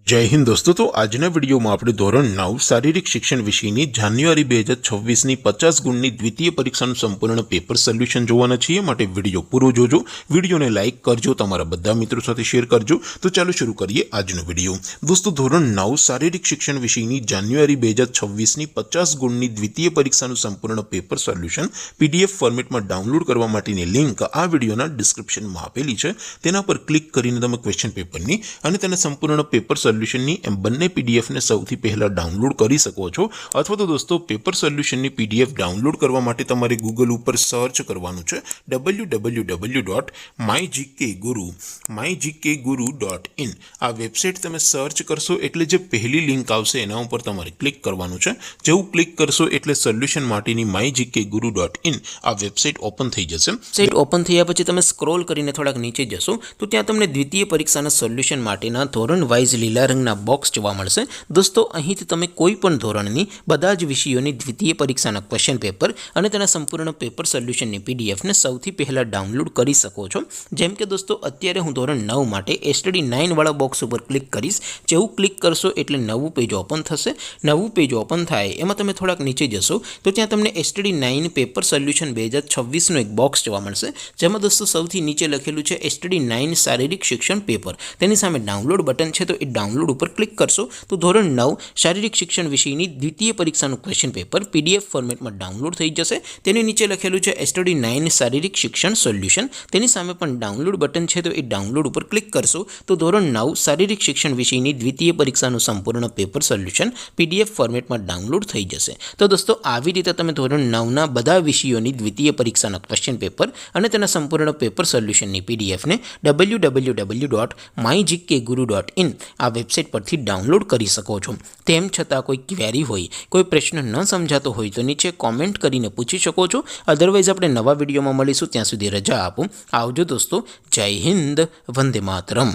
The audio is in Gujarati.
जय हिंद दोस्तों। तो આજના વિડીયોમાં આપણે ધોરણ 9 શારીરિક શિક્ષણ વિષયની જાન્યુઆરી 2026ની 50 ગુણની દ્વિતીય પરીક્ષાનું સંપૂર્ણ પેપર સોલ્યુશન જોવાના છીએ। માટે વિડીયો પૂરો જોજો, વિડીયોને લાઇક કરજો, તમારા બધા મિત્રો સાથે શેર કરજો। તો ચાલો શરૂ કરીએ આજનો વિડીયો। દોસ્તો ધોરણ 9 શારીરિક શિક્ષણ વિષયની જાન્યુઆરી 2026ની 50 ગુણની દ્વિતીય પરીક્ષાનું સંપૂર્ણ પેપર સોલ્યુશન પીડીએફ ફોર્મેટમાં ડાઉનલોડ કરવા માટેની લિંક આ વિડીયોના ડિસ્ક્રિપ્શનમાં આપેલી છે। તેના પર ક્લિક કરીને તમે ક્વેશ્ચન પેપરની અને તેના સંપૂર્ણ પેપર સોલ્યુશનની એમ બંને પીડીએફને સૌથી પહેલા ડાઉનલોડ કરી શકો છો। અથવા તો દોસ્તો પેપર સોલ્યુશનની પીડીએફ ડાઉનલોડ કરવા માટે તમારે ગૂગલ ઉપર સર્ચ કરવાનું છે www.mygkguru.in। આ વેબસાઇટ તમે સર્ચ કરશો એટલે જે પહેલી લિંક આવશે એના ઉપર તમારે ક્લિક કરવાનું છે। જેવું ક્લિક કરશો એટલે સોલ્યુશન માટેની mygkguru.in આ વેબસાઇટ ઓપન થઈ જશે। વેબસાઇટ ઓપન થયા પછી તમે સ્ક્રોલ કરીને થોડાક નીચે જશો તો ત્યાં તમને દ્વિતીય પરીક્ષાના સોલ્યુશન માટેના ધોરણ વાઇઝ લીલા રંગના બોક્સ જોવા મળશે। દોસ્તો અહીંથી તમે કોઈ પણ ધોરણની બધા જ વિષયોની દ્વિતીય પરીક્ષાના ક્વેશ્ચન પેપર અને તેના સંપૂર્ણ પેપર સોલ્યુશનની પીડીએફને સૌથી પહેલાં ડાઉનલોડ કરી શકો છો। જેમ કે દોસ્તો અત્યારે હું ધોરણ 9 માટે STD 9 વાળા બોક્સ ઉપર ક્લિક કરીશ। જેવું ક્લિક કરશો એટલે નવું પેજ ઓપન થશે। નવું પેજ ઓપન થાય એમાં તમે થોડાક નીચે જશો તો ત્યાં તમને STD 9 પેપર સોલ્યુશન 2026નું એક બોક્સ જોવા મળશે। જેમાં દોસ્તો સૌથી નીચે લખેલું છે STD 9 શારીરિક શિક્ષણ પેપર। તેની સામે ડાઉનલોડ બટન છે તો એ ડાઉનલોડ ઉપર ક્લિક કરશો તો ધોરણ 9 શારીરિક શિક્ષણ વિષયની દ્વિતીય પરીક્ષાનું ક્વેશ્ચન પેપર પીડીએફ ફોર્મેટમાં ડાઉનલોડ થઈ જશે। તેની નીચે લખેલું છે STD 9 શારીરિક શિક્ષણ સોલ્યુશન। તેની સામે પણ ડાઉનલોડ બટન છે તો એ ડાઉનલોડ ઉપર ક્લિક કરશો તો ધોરણ 9 શારીરિક શિક્ષણ વિષયની દ્વિતીય પરીક્ષાનું સંપૂર્ણ પેપર સોલ્યુશન પીડીએફ ફોર્મેટમાં ડાઉનલોડ થઈ જશે। તો દોસ્તો આવી રીતે તમે ધોરણ 9ના બધા વિષયોની દ્વિતીય પરીક્ષાના ક્વેશ્ચન પેપર અને તેના સંપૂર્ણ પેપર સોલ્યુશનની પીડીએફને www.mygkguru.in આ વેબસાઇટ પરથી ડાઉનલોડ કરી શકો છો। તેમ છતાં કોઈ ક્વેરી હોય, કોઈ પ્રશ્ન ન સમજાતો હોય તો નીચે કોમેન્ટ કરીને પૂછી શકો છો। અધરવાઇઝ આપણે નવા વિડીયોમાં મળીશું, ત્યાં સુધી રજા આપો। આવજો દોસ્તો, જય હિન્દ, વંદે માતરમ।